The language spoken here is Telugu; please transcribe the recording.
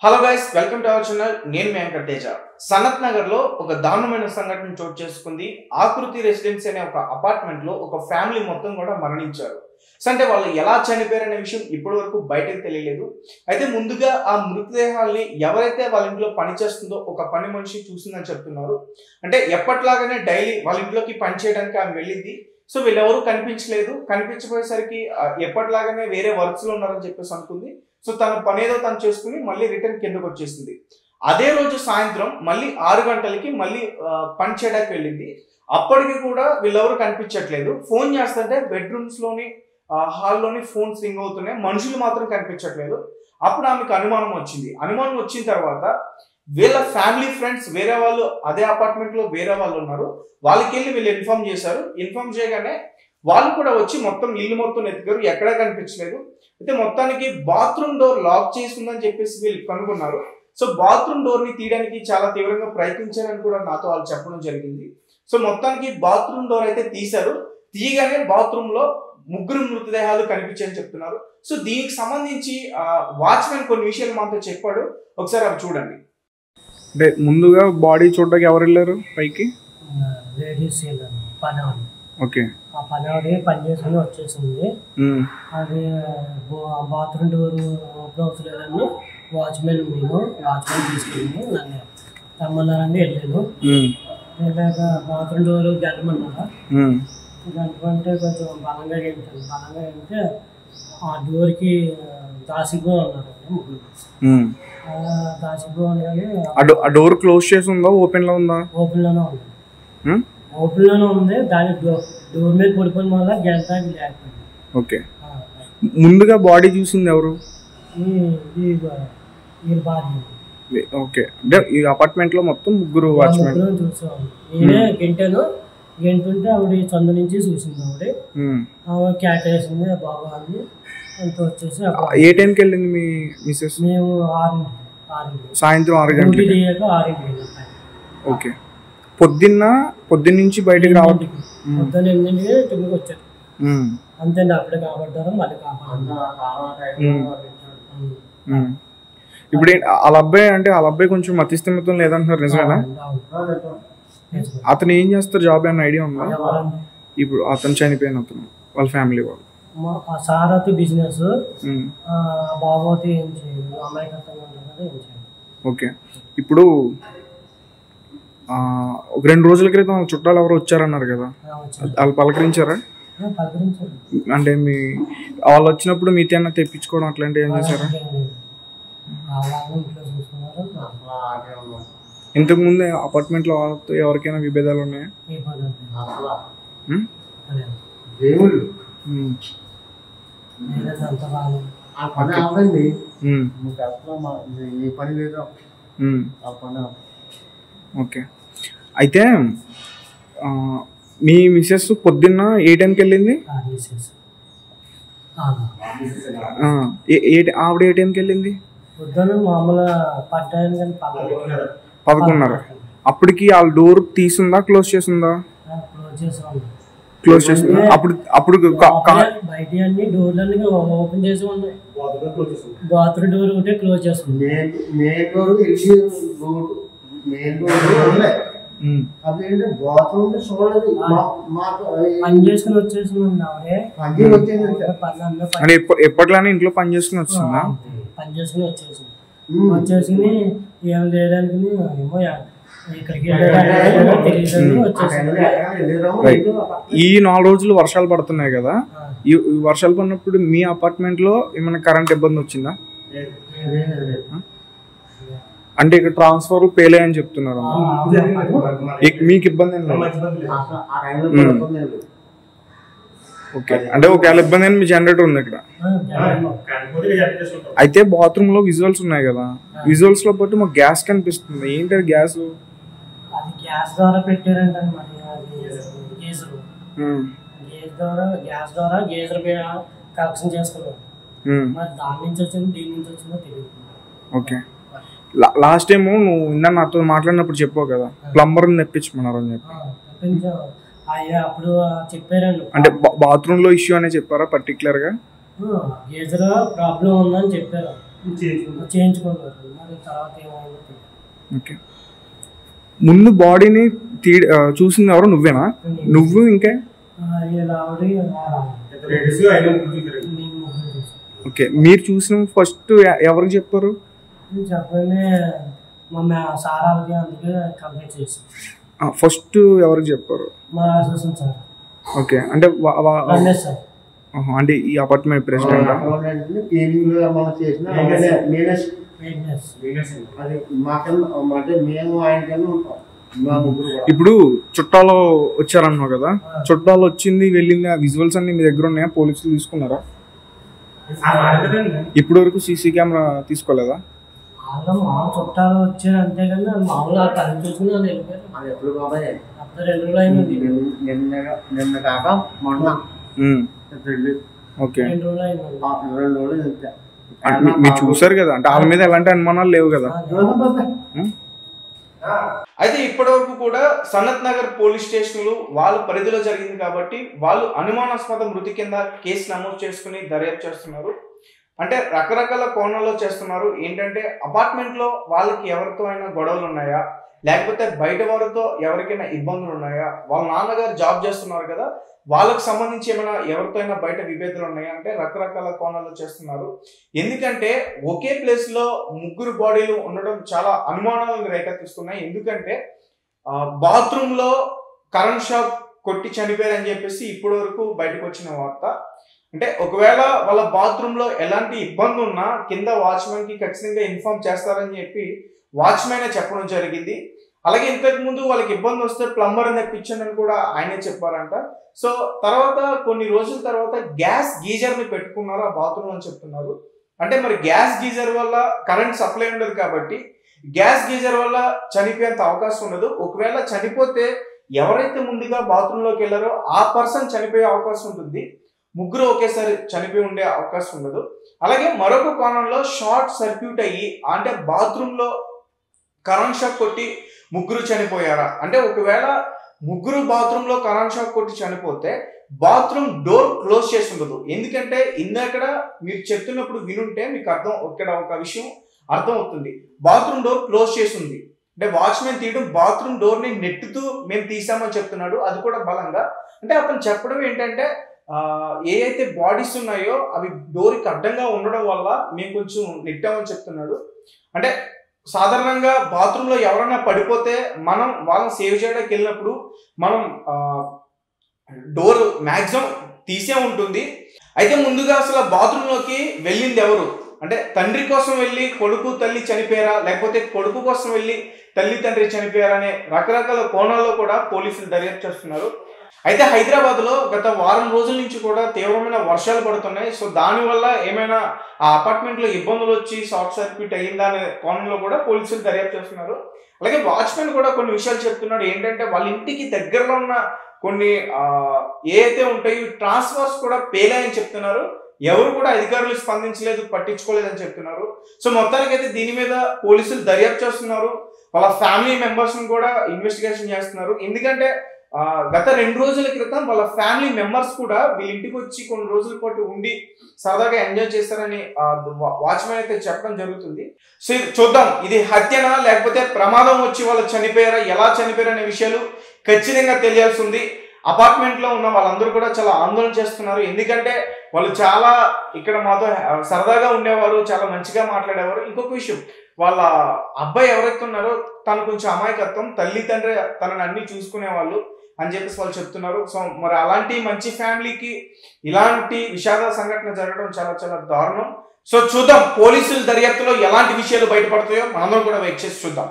Hello guys, welcome to our channel. నేను మీ యాంకర్ తేజ. సనత్ నగర్ లో ఒక దారుణమైన సంఘటన చోటు చేసుకుంది. ఆకృతి రెసిడెన్సీ అనే ఒక అపార్ట్మెంట్ లో ఒక ఫ్యామిలీ మొత్తం కూడా మరణించారు. అంటే వాళ్ళు ఎలా చనిపోయారనే విషయం ఇప్పటి వరకు బయటకు తెలియలేదు. అయితే ముందుగా ఆ మృతదేహాల్ని ఎవరైతే వాళ్ళ ఇంట్లో పనిచేస్తుందో ఒక పని మనిషి చూసిందని చెప్తున్నారు. అంటే ఎప్పటిలాగానే డైలీ వాళ్ళ ఇంట్లోకి పని చేయడానికి ఆమె వెళ్ళింది. సో వీళ్ళెవరూ కనిపించలేదు. కనిపించబోయేసరికి ఎప్పటిలాగానే వేరే వర్క్స్ లో ఉన్నారని చెప్పేసి అనుకుంది. సో తన పని ఏదో తను చేసుకుని మళ్ళీ రిటర్న్ కిందకు వచ్చేసింది. అదే రోజు సాయంత్రం మళ్ళీ 6 గంటలకి మళ్ళీ పని చేయడానికి వెళ్ళింది. అప్పటికి కూడా వీళ్ళెవరు కనిపించట్లేదు. ఫోన్ చేస్తుంటే బెడ్రూమ్స్ లోని హాల్లోని ఫోన్స్ రింగ్ అవుతున్నాయి, మనుషులు మాత్రం కనిపించట్లేదు. అప్పుడు ఆమెకు అనుమానం వచ్చింది. అనుమానం వచ్చిన తర్వాత వీళ్ళ ఫ్యామిలీ ఫ్రెండ్స్ వేరే వాళ్ళు అదే అపార్ట్మెంట్ లో వేరే వాళ్ళు ఉన్నారు, వాళ్ళకి వెళ్ళి వీళ్ళు ఇన్ఫార్మ్ చేశారు. ఇన్ఫార్మ్ చేయగానే వాళ్ళు కూడా వచ్చి మొత్తం ఇల్లు మొత్తం ఎత్తుకారు, ఎక్కడా కనిపించలేదు. అయితే మొత్తానికి బాత్రూమ్ డోర్ లాక్ చేసి ఉందని చెప్పేసి వీళ్ళు కనుగొన్నారు. సో బాత్రూమ్ డోర్ ని తీయడానికి చాలా తీవ్రంగా ప్రయత్నించారని కూడా నాతో వాళ్ళు చెప్పడం జరిగింది. సో మొత్తానికి బాత్రూమ్ డోర్ అయితే తీశారు. తీయగానే బాత్రూమ్ లో 3 మృతదేహాలు కనిపించాయని చెప్తున్నారు. సో దీనికి సంబంధించి వాచ్మెన్ కొన్ని విషయాలు మనతో చెప్పాడు. ఒకసారి అవి చూడండి. అంటే ముందుగా బాడీ చూడడానికి ఎవరు వెళ్ళారు పైకి? లేడీస్ పని ఆవిడ. ఓకే. ఆ పని ఆవిడ పని చేసుకుని వచ్చేసింది. అది బాత్రూమ్ డోర్ ఓపెన్ అవుతలేదని వాచ్మెన్ తీసుకెళ్ళి నన్ను రమ్మన్నారని వెళ్ళాను. వెళ్ళాక బాత్రూమ్ డోర్ గెలమన్నారా, గెలమంటే కొంచెం బలంగా వెళ్తే ఆ డోర్కి దాసిపో అన్నారు. దాసిపో అని ఆ డోర్ క్లోజ్ చేసి ఉందా, ఓపెన్ లో ఉందా? ఓపెన్లోనే ఉంది. ఓపెన్లోనే ఉంది. దాని డోర్ మీద పడిపోయిన వల్ల గెలటానికి లేకపోయింది. ఓకే. ముందుగా బాడీ చూసింది ఎవరు? ఓకే. అంటే ఈ అపార్ట్మెంట్ లో మొత్తం 3 వాచ్మెన్ చూసాము. నేనే గంటుంటే ఆవిడ చందు నుంచి చూసింది. ఆవిడ క్యాట్ వేసింది బాబా అని అంత వచ్చేసి. ఏ టైంకి వెళ్ళింది మీ మిస్సెస్? మేము 6 సాయంత్రం 6 గంటలకి. 6 ఓకే. పొద్దున్నుంచి బయటకు రావడం పొద్దున్న 8కి వచ్చారు. అంతే అప్పుడే కాపాడారు, మళ్ళీ కాపాడారు. ఇప్పుడు వాళ్ళ అబ్బాయి కొంచెం మతిస్థిమితం లేదంటున్నారు, నిజమేనా? అతను ఏం చేస్తారు, జాబ్ ఏమైనా ఐడియా ఉందా? ఇప్పుడు అతను చనిపోయిన అతను వాళ్ళ ఫ్యామిలీ వాళ్ళు సార్ అయితే బిజినెస్, బాబు అయితే ఏం చేయదు, అమ్మాయికి అర్థం ఉంటుంది ఏం చేయదు. ఓకే. ఇప్పుడు ఒక 2 రోజుల క్రితం వాళ్ళ చుట్టాలు ఎవరు వచ్చారన్నారు కదా, వాళ్ళు పలకరించారా? అంటే వాళ్ళు వచ్చినప్పుడు మీతో ఏమన్నా తెప్పించుకోవడం అట్లాంటివి ఏం చేశారా? ఇంతకు ముందు అపార్ట్మెంట్ లో వాళ్ళతో ఎవరికైనా విభేదాలు ఉన్నాయా? ఓకే. అయితే మీ మిస్సెస్ పొద్దున్న ఏ టైంకి వెళ్ళింది? ఆవిడ ఏ టైంకి వెళ్ళింది? 11:30. అప్పటికి వాళ్ళ డోర్ తీసుందా, క్లోజ్ చేసిందా? క్లోజ్ చేసిందా? అప్పుడు బయట అన్ని డోర్లన్నీ ఓపెన్ చేసి ఉన్నాయి. బాత్రూమ్ డోర్ ఒకటే క్లోజ్ చేస్తుంది. పని చేసుకుని వచ్చేసిందండి ఆవిడే. ఎప్పట్లానే ఇంట్లో పని చేసుకుని వచ్చిందా? పని చేసుకుని వచ్చేసింది. ఏం లేడానికి ఏమో ఇక్కడికి ఈ 4 రోజులు వర్షాలు పడుతున్నాయి కదా, ఈ వర్షాలు పడినప్పుడు మీ అపార్ట్మెంట్ లో ఏమైనా కరెంట్ ఇబ్బంది వచ్చిందా? అంటే ఇక్కడ ట్రాన్స్ఫర్ పేలే అని చెప్తున్నారు, మీకు ఇబ్బంది ఏం లేదు? ఓకే. అంటే ఒకవేళ ఇబ్బంది అయినా మీ జనరేటర్ ఉంది ఇక్కడ. అయితే బాత్రూమ్ లో విజువల్స్ ఉన్నాయి కదా, విజువల్స్ లో పాటు మాకు గ్యాస్ కనిపిస్తుంది. ఏంటి గ్యాస్? గ్యాస్ ద్వారా పెట్టారంటే గ్యాస్ ద్వారా గేజర్ కనెక్షన్ చేసుకున్నాం. మరి దాని నుంచి వచ్చింది, దీని నుంచి వచ్చిందో తెలియదు. ఓకే. లాస్ట్ టైం నువ్వు ఇందా నాతో మాట్లాడినప్పుడు చెప్పావు కదా, ప్లంబర్ తెప్పించమన్నారు అని చెప్పి. అప్పుడు చెప్పారండి. అంటే బాత్రూమ్ లో ఇష్యూ అనే చెప్పారా పర్టికులర్ గా? గేజర్ ప్రాబ్లం ఉందని చెప్పారు. చేయించుకున్నారు. మరి తర్వాత ఏమైందో తెలియదు. ఓకే. ముందు బాడీని చూసింది ఎవరు? నువ్వేనా? నువ్వు ఇంకా? ఓకే. మీరు చూసిన ఫస్ట్ ఎవరికి చెప్పారు? చెప్పగానే మా సారాలకి అందుకే కంప్లైంట్ చేసి ఫస్ట్ ఎవరికి చెప్పారు? మా అసిస్టెంట్ సార్. ఓకే. అంటే సార్ అంటే ఈ అపార్ట్మెంట్ ప్రెసిడెంట్. ఇప్పుడు చుట్టాలు వచ్చారన్నావు కదా, చుట్టాలు వచ్చింది వెళ్ళింది విజువల్స్ అన్ని మీ దగ్గర ఉన్నాయా? పోలీసులు తీసుకున్నారా? ఇప్పటి వరకు సీసీ కెమెరా తీసుకోలేదా? మామూలు చుట్టాలు వచ్చారు అంతేగాని మామూలు తల్లి చూసుకుని వాళ్ళు వెళ్ళిపోయారు. ఎప్పుడు బాబాయ్ అప్పుడు 2 రోజులు అయింది. నిన్న కాక మొన్న. ఓకే. 2 రోజులు అయింది. మీరు చూసారు కదా, అంటే వాళ్ళ మీద ఎలాంటి అనుమానాలు లేవు కదా? అయితే ఇప్పటి వరకు కూడా సనత్ నగర్ పోలీస్ స్టేషన్లు వాళ్ళ పరిధిలో జరిగింది కాబట్టి వాళ్ళు అనుమానాస్పద మృతి కింద కేసు నమోదు చేసుకుని దర్యాప్తు చేస్తున్నారు. అంటే రకరకాల కోణాల్లో చేస్తున్నారు. ఏంటంటే అపార్ట్మెంట్లో వాళ్ళకి ఎవరితో అయినా గొడవలు ఉన్నాయా, లేకపోతే బయట వారితో ఎవరికైనా ఇబ్బందులు ఉన్నాయా, వాళ్ళ నాన్నగారు జాబ్ చేస్తున్నారు కదా, వాళ్ళకు సంబంధించి ఏమైనా ఎవరితో అయినా బయట విభేదాలు ఉన్నాయా అంటే రకరకాల కోణాల్లో చేస్తున్నారు. ఎందుకంటే ఒకే ప్లేస్లో 3 బాడీలు ఉండడం చాలా అనుమానాలను రేకెత్తిస్తున్నాయి. ఎందుకంటే బాత్రూంలో కరెంట్ షాక్ కొట్టి చనిపోయారని చెప్పేసి ఇప్పటి వరకు బయటకు వచ్చిన వార్త. అంటే ఒకవేళ వాళ్ళ బాత్రూంలో ఎలాంటి ఇబ్బంది ఉన్నా కింద వాచ్మెన్కి ఖచ్చితంగా ఇన్ఫార్మ్ చేస్తారని చెప్పి వాచ్మెనే చెప్పడం జరిగింది. అలాగే ఇంతకు ముందు వాళ్ళకి ఇబ్బంది వస్తే ప్లంబర్ అని తెప్పించండి కూడా ఆయనే చెప్పారంట. సో తర్వాత కొన్ని రోజుల తర్వాత గ్యాస్ గీజర్ని పెట్టుకున్నారు ఆ బాత్రూమ్ అని చెప్తున్నారు. అంటే మరి గ్యాస్ గీజర్ వల్ల కరెంట్ సప్లై ఉండదు కాబట్టి గ్యాస్ గీజర్ వల్ల చనిపోయేంత అవకాశం ఉండదు. ఒకవేళ చనిపోతే ఎవరైతే ముందుగా బాత్రూంలోకి వెళ్ళారో ఆ పర్సన్ చనిపోయే అవకాశం ఉంటుంది. 3 ఒకేసారి చనిపోయి ఉండే అవకాశం ఉండదు. అలాగే మరొక కోణంలో షార్ట్ సర్క్యూట్ అయ్యి అంటే బాత్రూంలో కరెంట్ షాక్ కొట్టి 3 చనిపోయారా అంటే ఒకవేళ 3 బాత్రూంలో కరెంట్ షాక్ కొట్టి చనిపోతే బాత్రూమ్ డోర్ క్లోజ్ చేసి ఉండదు. ఎందుకంటే ఇందాక మీరు చెప్తున్నప్పుడు వినుంటే మీకు ఇక్కడ ఒక విషయం అర్థం అవుతుంది. బాత్రూమ్ డోర్ క్లోజ్ చేసి ఉంది అంటే వాచ్మెన్ తీయడం బాత్రూమ్ డోర్ని నెట్టుతూ మేము తీసామని చెప్తున్నాడు. అది కూడా బలంగా. అంటే అతను చెప్పడం ఏంటంటే ఏ అయితే బాడీస్ ఉన్నాయో అవి డోర్కి అడ్డంగా ఉండడం వల్ల మేము కొంచెం నెట్టామని చెప్తున్నాడు. అంటే సాధారణంగా బాత్రూంలో ఎవరైనా పడిపోతే మనం వాళ్ళని సేవ్ చేయడానికి వెళ్ళినప్పుడు మనం డోర్ మ్యాక్సిమం తీసే ఉంటుంది. అయితే ముందుగా అసలు బాత్రూంలోకి వెళ్ళింది ఎవరు అంటే తండ్రి కోసం వెళ్ళి కొడుకు తల్లి చనిపోయారా, లేకపోతే కొడుకు కోసం వెళ్ళి తల్లి తండ్రి చనిపోయారా అనే రకరకాల కోణాల్లో కూడా పోలీసులు దర్యాప్తు చేస్తున్నారు. అయితే హైదరాబాద్లో గత వారం రోజుల నుంచి కూడా తీవ్రమైన వర్షాలు పడుతున్నాయి. సో దానివల్ల ఏమైనా ఆ అపార్ట్మెంట్లో ఇబ్బందులు వచ్చి షార్ట్ సర్క్యూట్ అయ్యిందా అనే కోణంలో కూడా పోలీసులు దర్యాప్తు చేస్తున్నారు. అలాగే వాచ్మెన్ కూడా కొన్ని విషయాలు చెప్తున్నాడు. ఏంటంటే వాళ్ళ ఇంటికి దగ్గరలో ఉన్న కొన్ని ఏ అయితే ఉంటాయో ట్రాన్స్ఫర్స్ కూడా పేలాయని చెప్తున్నారు. ఎవరు కూడా అధికారులు స్పందించలేదు, పట్టించుకోలేదని చెప్తున్నారు. సో మొత్తానికైతే దీని మీద పోలీసులు దర్యాప్తు చేస్తున్నారు. వాళ్ళ ఫ్యామిలీ మెంబర్స్ని కూడా ఇన్వెస్టిగేషన్ చేస్తున్నారు. ఎందుకంటే గత 2 రోజుల క్రితం వాళ్ళ ఫ్యామిలీ మెంబర్స్ కూడా వీళ్ళ ఇంటికి వచ్చి కొన్ని రోజుల పాటు ఉండి సరదాగా ఎంజాయ్ చేస్తారని వాచ్మెన్ అయితే చెప్పడం జరుగుతుంది. సో చూద్దాం ఇది హత్యనా లేకపోతే ప్రమాదం వచ్చి వాళ్ళు చనిపోయారా, ఎలా చనిపోయారు అనే విషయాలు ఖచ్చితంగా తెలియాల్సి ఉంది. అపార్ట్మెంట్లో ఉన్న వాళ్ళందరూ కూడా చాలా ఆందోళన చేస్తున్నారు. ఎందుకంటే వాళ్ళు చాలా ఇక్కడ మాతో సరదాగా ఉండేవారు, చాలా మంచిగా మాట్లాడేవారు. ఇంకొక విషయం, వాళ్ళ అబ్బాయి ఎవరైతే ఉన్నారో తను కొంచెం అమాయకత్వం, తల్లి తండ్రి తనని అన్ని చూసుకునేవాళ్ళు అని చెప్పేసి వాళ్ళు చెప్తున్నారు. సో మరి అలాంటి మంచి ఫ్యామిలీకి ఇలాంటి విషాద సంఘటన జరగడం చాలా చాలా దారుణం. సో చూద్దాం పోలీసుల దర్యాప్తులో ఎలాంటి విషయాలు బయటపడతాయో మనందరం కూడా వెయిట్ చేసి చూద్దాం.